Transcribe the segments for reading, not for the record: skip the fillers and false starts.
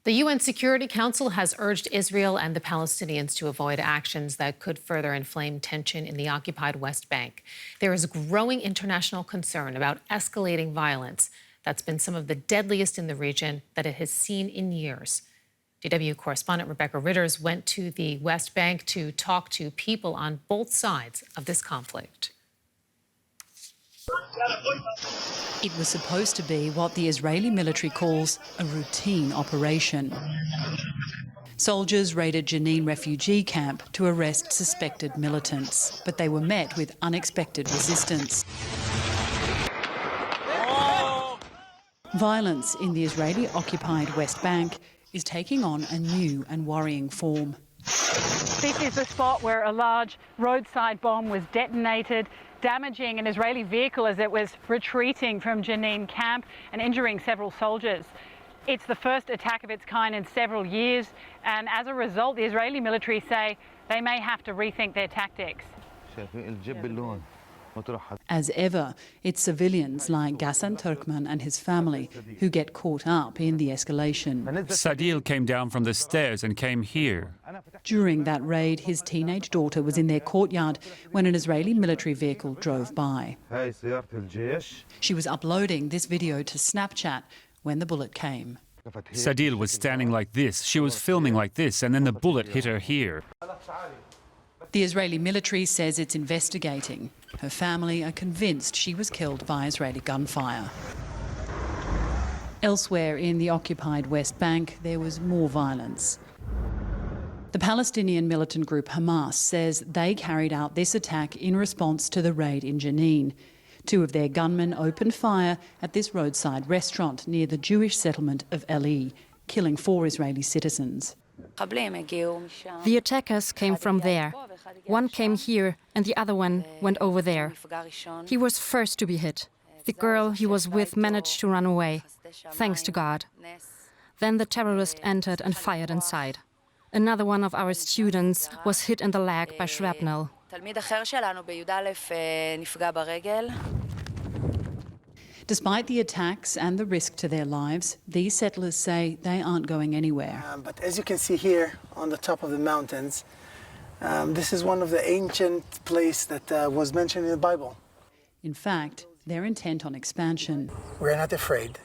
The UN Security Council has urged Israel and the Palestinians to avoid actions that could further inflame tension in the occupied West Bank. There is growing international concern about escalating violence that's been some of the deadliest in the region that it has seen in years. DW correspondent Rebecca Ritters went to the West Bank to talk to people on both sides of this conflict. It was supposed to be what the Israeli military calls a routine operation. Soldiers raided Jenin refugee camp to arrest suspected militants, but they were met with unexpected resistance. Violence in the Israeli-occupied West Bank is taking on a new and worrying form. This is the spot where a large roadside bomb was detonated, damaging an Israeli vehicle as it was retreating from Jenin camp and injuring several soldiers. It's the first attack of its kind in several years, and as a result, the Israeli military say they may have to rethink their tactics. As ever, it's civilians like Ghassan Turkman and his family who get caught up in the escalation. Sadil came down from the stairs and came here. During that raid, his teenage daughter was in their courtyard when an Israeli military vehicle drove by. She was uploading this video to Snapchat when the bullet came. Sadil was standing like this, she was filming like this, and then the bullet hit her here. The Israeli military says it's investigating. Her family are convinced she was killed by Israeli gunfire. Elsewhere in the occupied West Bank, there was more violence. The Palestinian militant group Hamas says they carried out this attack in response to the raid in Jenin. Two of their gunmen opened fire at this roadside restaurant near the Jewish settlement of Eli, killing 4 Israeli citizens. The attackers came from there. One came here and the other one went over there. He was first to be hit. The girl he was with managed to run away, thanks to God. Then the terrorist entered and fired inside. Another one of our students was hit in the leg by shrapnel. Despite the attacks and the risk to their lives, these settlers say they aren't going anywhere. But as you can see here on the top of the mountains, this is one of the ancient places that was mentioned in the Bible. In fact, they're intent on expansion. We're not afraid.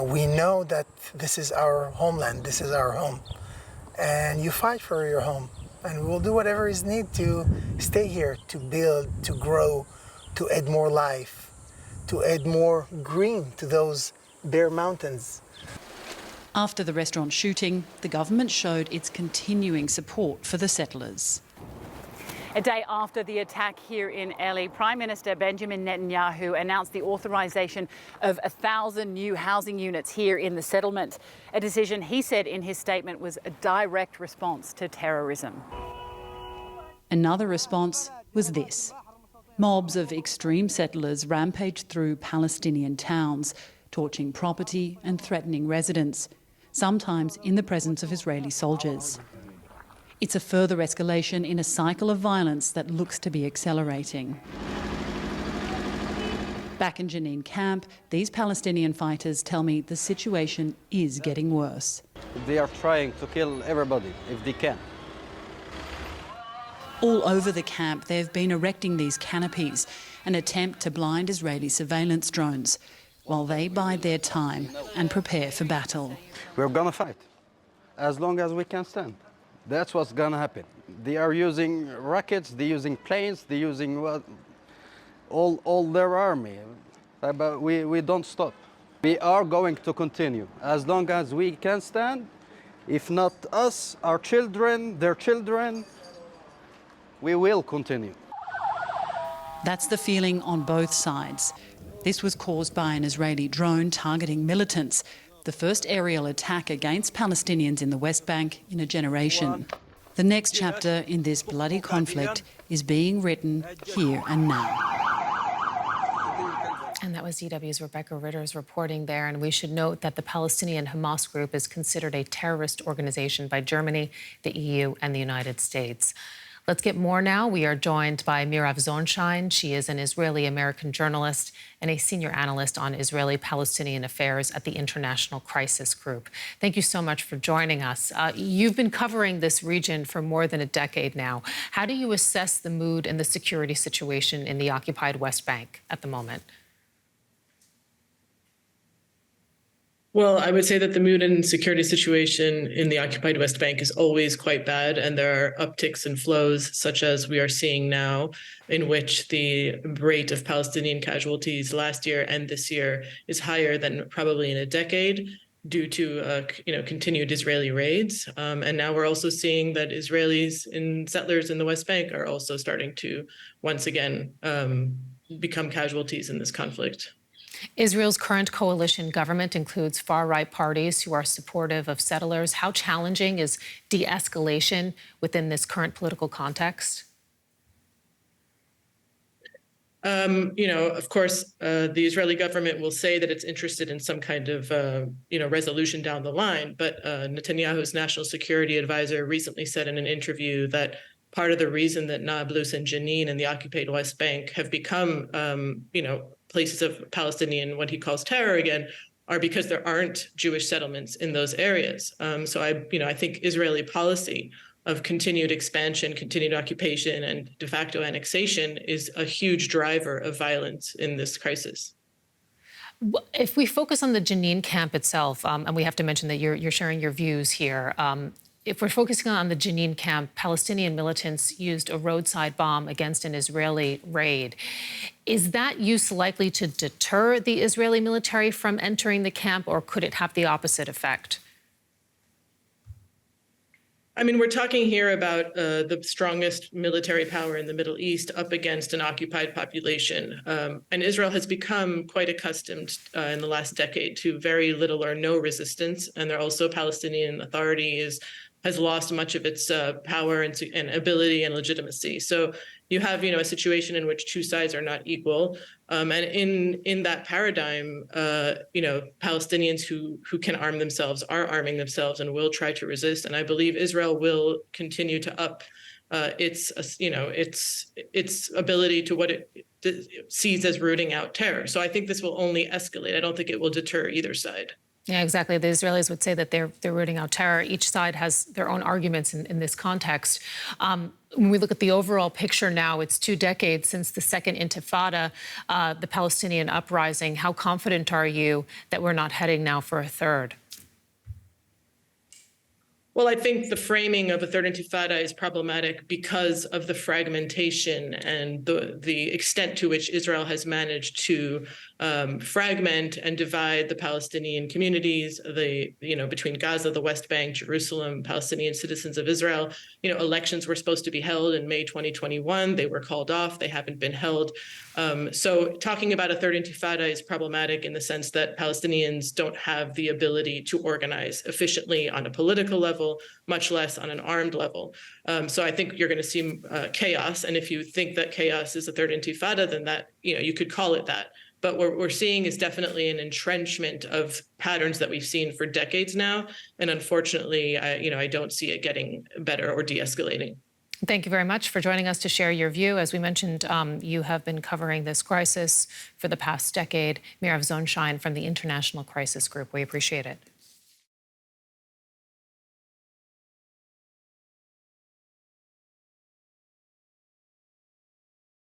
We know that this is our homeland, this is our home. And you fight for your home. And we'll do whatever is needed to stay here, to build, to grow, to add more life, to add more green to those bare mountains. After the restaurant shooting, the government showed its continuing support for the settlers. A day after the attack here in Eli, Prime Minister Benjamin Netanyahu announced the authorisation of 1,000 new housing units here in the settlement, a decision he said in his statement was a direct response to terrorism. Another response was this. Mobs of extreme settlers rampaged through Palestinian towns, torching property and threatening residents, sometimes in the presence of Israeli soldiers. It's a further escalation in a cycle of violence that looks to be accelerating. Back in Jenin camp, these Palestinian fighters tell me the situation is getting worse. They are trying to kill everybody if they can. All over the camp, they've been erecting these canopies, an attempt to blind Israeli surveillance drones, while they bide their time and prepare for battle. We're gonna fight, as long as we can stand. That's what's gonna happen. They are using rockets, they're using planes, they're using all their army. But we don't stop. We are going to continue, as long as we can stand. If not us, our children, their children, we will continue. That's the feeling on both sides. This was caused by an Israeli drone targeting militants, the first aerial attack against Palestinians in the West Bank in a generation. The next chapter in this bloody conflict is being written here and now. And that was DW's Rebecca Ritters reporting there. And we should note that the Palestinian Hamas group is considered a terrorist organization by Germany, the EU, and the United States. Let's get more now. We are joined by Mirav Zonshine. She is an Israeli-American journalist and a senior analyst on Israeli-Palestinian affairs at the International Crisis Group. Thank you so much for joining us. You've been covering this region for more than a decade now. How do you assess the mood and the security situation in the occupied West Bank at the moment? Well, I would say that the mood and security situation in the occupied West Bank is always quite bad, and there are upticks and flows, such as we are seeing now, in which the rate of Palestinian casualties last year and this year is higher than probably in a decade due to continued Israeli raids. And now we're also seeing that Israelis and settlers in the West Bank are also starting to once again become casualties in this conflict. Israel's current coalition government includes far-right parties who are supportive of settlers. How challenging is de-escalation within this current political context? Of course, the Israeli government will say that it's interested in some kind of, resolution down the line. But Netanyahu's national security advisor recently said in an interview that part of the reason that Nablus and Jenin and the occupied West Bank have become, places of Palestinian, what he calls terror again, are because there aren't Jewish settlements in those areas. So I think Israeli policy of continued expansion, continued occupation, and de facto annexation is a huge driver of violence in this crisis. If we focus on the Jenin camp itself, and we have to mention that you're sharing your views here, if we're focusing on the Jenin camp, Palestinian militants used a roadside bomb against an Israeli raid. Is that use likely to deter the Israeli military from entering the camp, or could it have the opposite effect? I mean, we're talking here about the strongest military power in the Middle East up against an occupied population. And Israel has become quite accustomed in the last decade to very little or no resistance. And there also Palestinian Authority has lost much of its power and ability and legitimacy. So you have, a situation in which two sides are not equal. And in that paradigm, Palestinians who can arm themselves are arming themselves and will try to resist. And I believe Israel will continue to up its ability to what it sees as rooting out terror. So I think this will only escalate. I don't think it will deter either side. Yeah, exactly. The Israelis would say that they're rooting out terror. Each side has their own arguments in this context. When we look at the overall picture now, it's 2 decades since the second Intifada, the Palestinian uprising. How confident are you that we're not heading now for a third? Well, I think the framing of a third Intifada is problematic because of the fragmentation and the extent to which Israel has managed to fragment and divide the Palestinian communities, between Gaza, the West Bank, Jerusalem, Palestinian citizens of Israel. Elections were supposed to be held in May 2021. They were called off. They haven't been held. So talking about a third Intifada is problematic in the sense that Palestinians don't have the ability to organize efficiently on a political level, much less on an armed level. So I think you're going to see chaos. And if you think that chaos is a third Intifada, then that, you could call it that. But what we're seeing is definitely an entrenchment of patterns that we've seen for decades now. And unfortunately, I don't see it getting better or de-escalating. Thank you very much for joining us to share your view. As we mentioned, you have been covering this crisis for the past decade. Mirav Zonshine from the International Crisis Group. We appreciate it.